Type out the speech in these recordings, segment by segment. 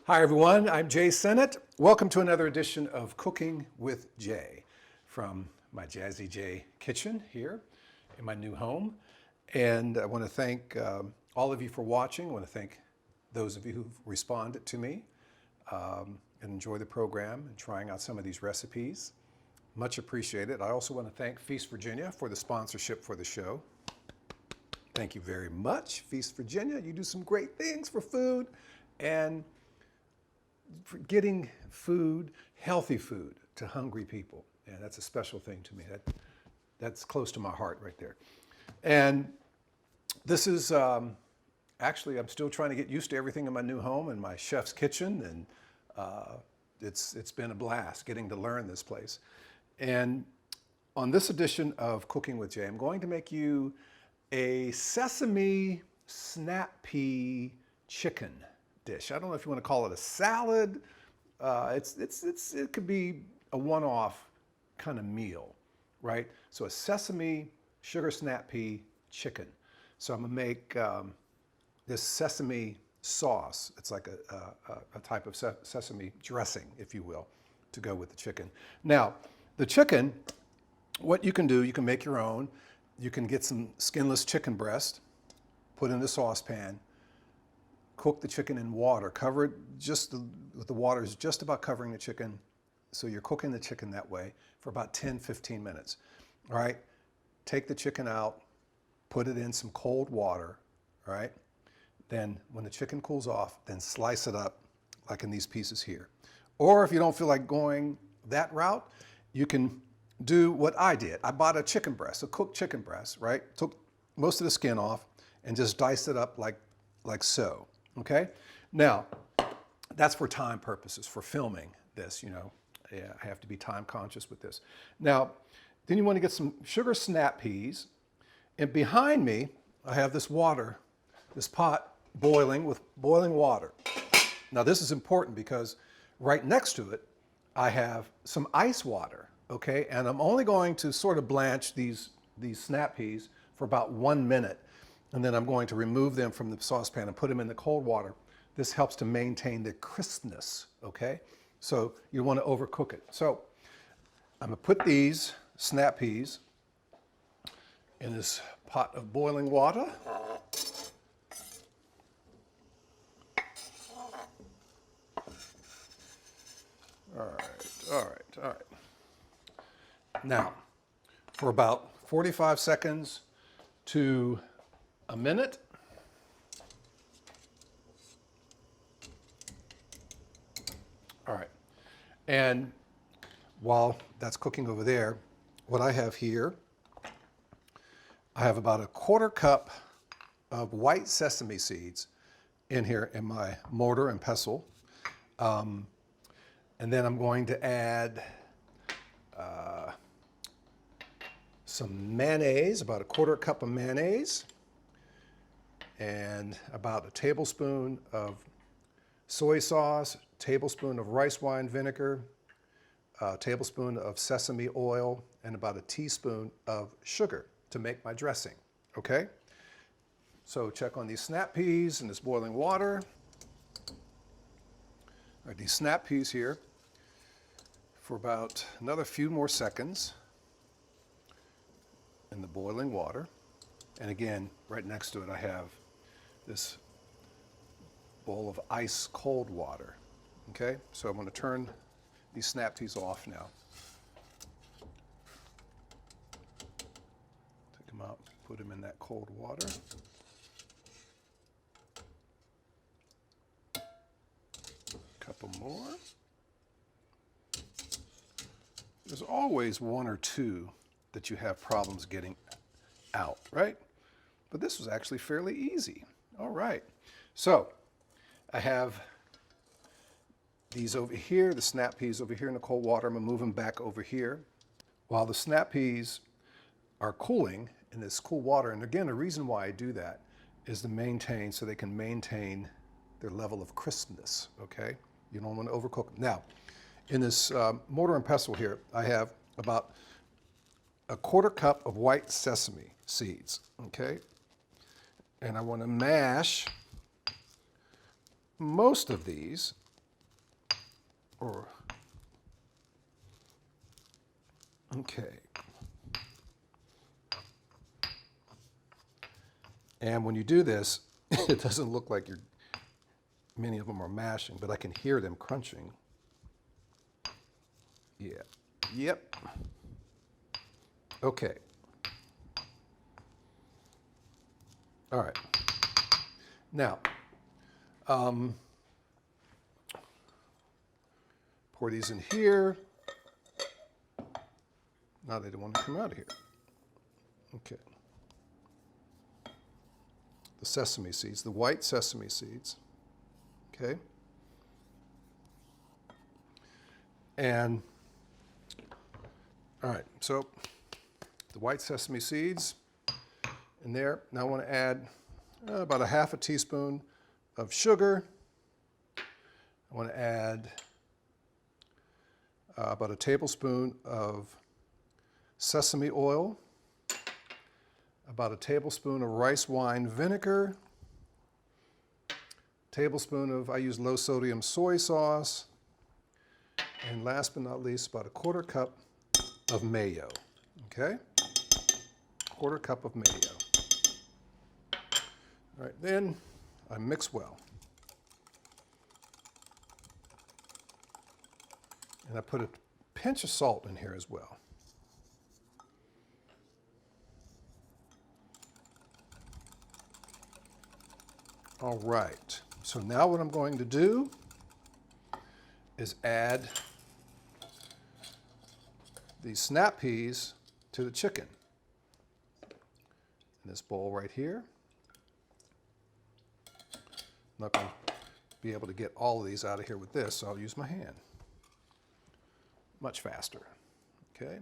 Hi everyone, I'm Jay Sennett. Welcome to another edition of Cooking with Jay from my Jazzy Jae kitchen here in my new home. And I want to thank all of you for watching. I want to thank those of you who've responded to me and enjoy the program and trying out some of these recipes. Much appreciated. I also want to thank Feast Virginia for the sponsorship for the show. Thank you very much, Feast Virginia. You do some great things for food and for getting food, healthy food, to hungry people. And that's a special thing to me. That's close to my heart right there. And this is, actually, I'm still trying to get used to everything in my new home and my chef's kitchen. And it's been a blast getting to learn this place. And on this edition of Cooking with Jay, I'm going to make you a sesame snap pea chicken dish. I don't know if you want to call it a salad. It could be a one-off kind of meal, right? So a sesame sugar snap pea chicken. So I'm gonna make this sesame sauce. It's like a type of sesame dressing, if you will, to go with the chicken. Now, the chicken, what you can do, you can make your own. You can get some skinless chicken breast, put in a saucepan, cook the chicken in water, cover it with the water is just about covering the chicken. So you're cooking the chicken that way for about 10-15 minutes. All right, take the chicken out, put it in some cold water, all right? Then when the chicken cools off, then slice it up like in these pieces here. Or if you don't feel like going that route, you can do what I did. I bought a chicken breast, a cooked chicken breast, right? Took most of the skin off and just diced it up like so. Okay, now that's for time purposes, for filming this, you know. Yeah, I have to be time conscious with this. Now, then you want to get some sugar snap peas, and behind me, I have this water, this pot boiling with boiling water. Now this is important because right next to it, I have some ice water, okay? And I'm only going to sort of blanch these snap peas for about 1 minute. And then I'm going to remove them from the saucepan and put them in the cold water. This helps to maintain the crispness, okay? So you want to overcook it. So I'm gonna put these snap peas in this pot of boiling water. All right. Now, for about 45 seconds to a minute, all right. And while that's cooking over there, what I have here, I have about a 1/4 cup of white sesame seeds in here in my mortar and pestle. And then I'm going to add some mayonnaise, about a 1/4 cup of mayonnaise, and about a tablespoon of soy sauce, tablespoon of rice wine vinegar, a tablespoon of sesame oil, and about a teaspoon of sugar to make my dressing, okay? So check on these snap peas in this boiling water. All right, these snap peas here for about another few more seconds in the boiling water. And again, right next to it, I have this bowl of ice cold water. Okay, so I'm going to turn these snap peas off now. Take them out, put them in that cold water. A couple more. There's always one or two that you have problems getting out, right? But this was actually fairly easy. All right, so I have these over here, the snap peas over here in the cold water. I'm gonna move them back over here. While the snap peas are cooling in this cool water, and again, the reason why I do that is to maintain, so they can maintain their level of crispness, okay? You don't wanna overcook them. Now, in this mortar and pestle here, I have about a 1/4 cup of white sesame seeds, okay? And I wanna mash most of these Or, okay. And when you do this, it doesn't look like many of them are mashing, but I can hear them crunching. Yeah. Yep. Okay. All right. Now, pour these in here. Now they don't want to come out of here. Okay. The sesame seeds, the white sesame seeds. Okay. And, all right, so the white sesame seeds in there. Now I want to add about a half a teaspoon of sugar. I want to add about a tablespoon of sesame oil, about a tablespoon of rice wine vinegar, tablespoon of, I use low sodium soy sauce, and last but not least, about a quarter cup of mayo, okay? Quarter cup of mayo. All right, then I mix well. And I put a pinch of salt in here as well. All right, so now what I'm going to do is add these snap peas to the chicken. In this bowl right here. I'm not going to be able to get all of these out of here with this, so I'll use my hand. Much faster, okay?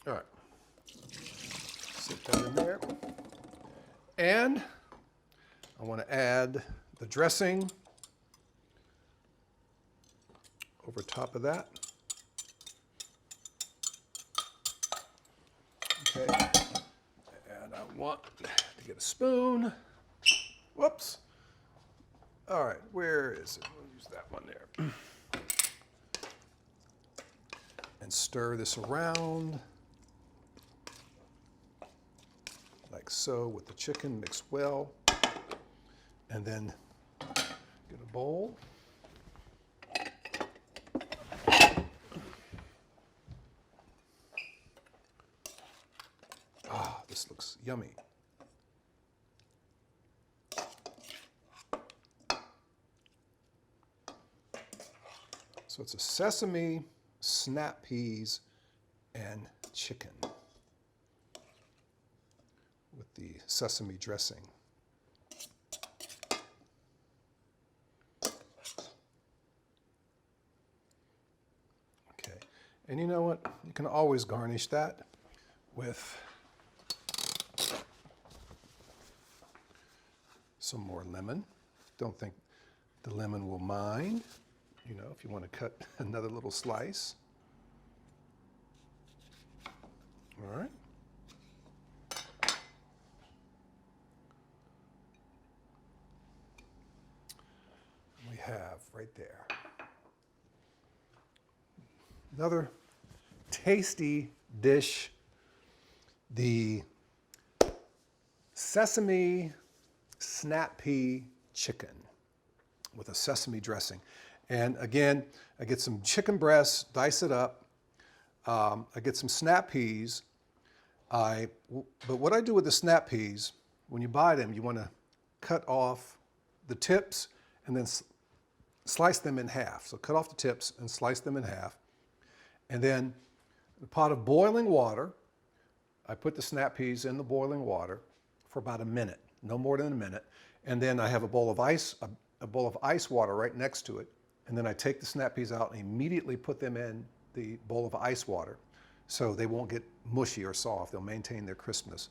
All right, sit that in there. And I want to add the dressing over top of that. Okay, and I want to get a spoon. Whoops. All right, where is it? We'll use that one there. And stir this around like so with the chicken, mix well. And then get a bowl. Ah, this looks yummy. So it's a sesame, snap peas, and chicken with the sesame dressing. Okay, and you know what? You can always garnish that with some more lemon. Don't think the lemon will mind. You know, if you want to cut another little slice. All right. We have right there another tasty dish, the sesame snap pea chicken with a sesame dressing. And again, I get some chicken breasts, dice it up. I get some snap peas. But what I do with the snap peas, when you buy them, you want to cut off the tips and then slice them in half. So cut off the tips and slice them in half. And then in a pot of boiling water, I put the snap peas in the boiling water for about a minute, no more than a minute. And then I have a bowl of ice water right next to it. And then I take the snap peas out and immediately put them in the bowl of ice water so they won't get mushy or soft. They'll maintain their crispness.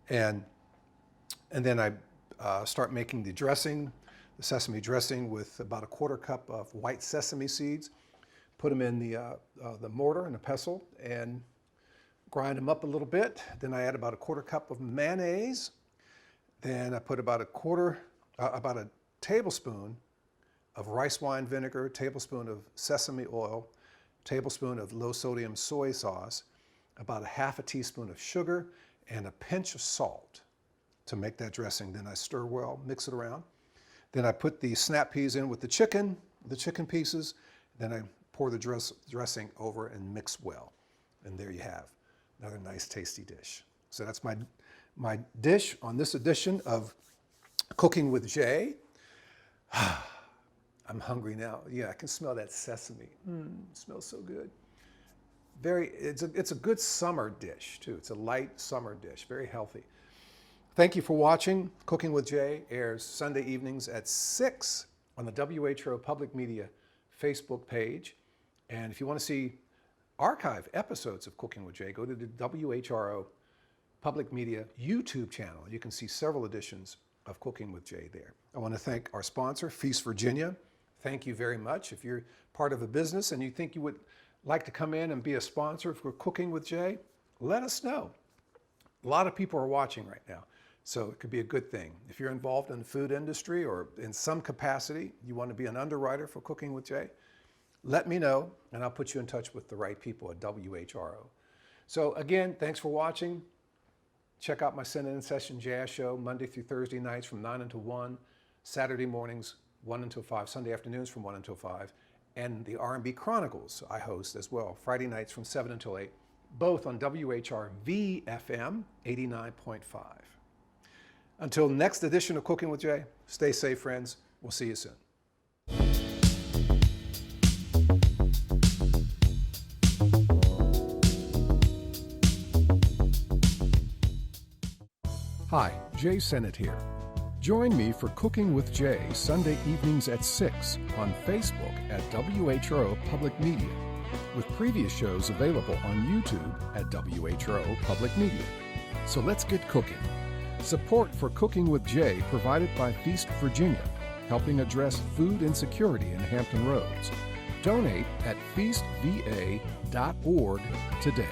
And then I start making the dressing, the sesame dressing with about a quarter cup of white sesame seeds. Put them in the mortar and a pestle and grind them up a little bit. Then I add about a quarter cup of mayonnaise. Then I put about a tablespoon of rice wine vinegar, tablespoon of sesame oil, tablespoon of low sodium soy sauce, about a half a teaspoon of sugar, and a pinch of salt to make that dressing. Then I stir well, mix it around. Then I put the snap peas in with the chicken pieces. Then I pour the dressing over and mix well. And there you have another nice tasty dish. So that's my dish on this edition of Cooking with Jay. I'm hungry now. Yeah, I can smell that sesame. It smells so good. It's a good summer dish too. It's a light summer dish, very healthy. Thank you for watching. Cooking with Jay airs Sunday evenings at 6 on the WHRO Public Media Facebook page. And if you want to see archive episodes of Cooking with Jay, go to the WHRO Public Media YouTube channel. You can see several editions of Cooking with Jay there. I want to thank our sponsor, Feast Virginia. Thank you very much. If you're part of a business and you think you would like to come in and be a sponsor for Cooking with Jay, let us know. A lot of people are watching right now, so it could be a good thing. If you're involved in the food industry or in some capacity, you want to be an underwriter for Cooking with Jay, let me know and I'll put you in touch with the right people at WHRO. So again, thanks for watching. Check out my Send-In Session Jazz show Monday through Thursday nights from 9 until 1, Saturday mornings 1 until 5, Sunday afternoons from 1 until 5, and the R&B Chronicles I host as well, Friday nights from 7 until 8, both on WHRV FM 89.5. Until next edition of Cooking with Jay, stay safe, friends. We'll see you soon. Hi, Jay Sennett here. Join me for Cooking with Jay Sunday evenings at 6 on Facebook at WHRO Public Media, with previous shows available on YouTube at WHRO Public Media. So let's get cooking. Support for Cooking with Jay provided by Feast Virginia, helping address food insecurity in Hampton Roads. Donate at feastva.org today.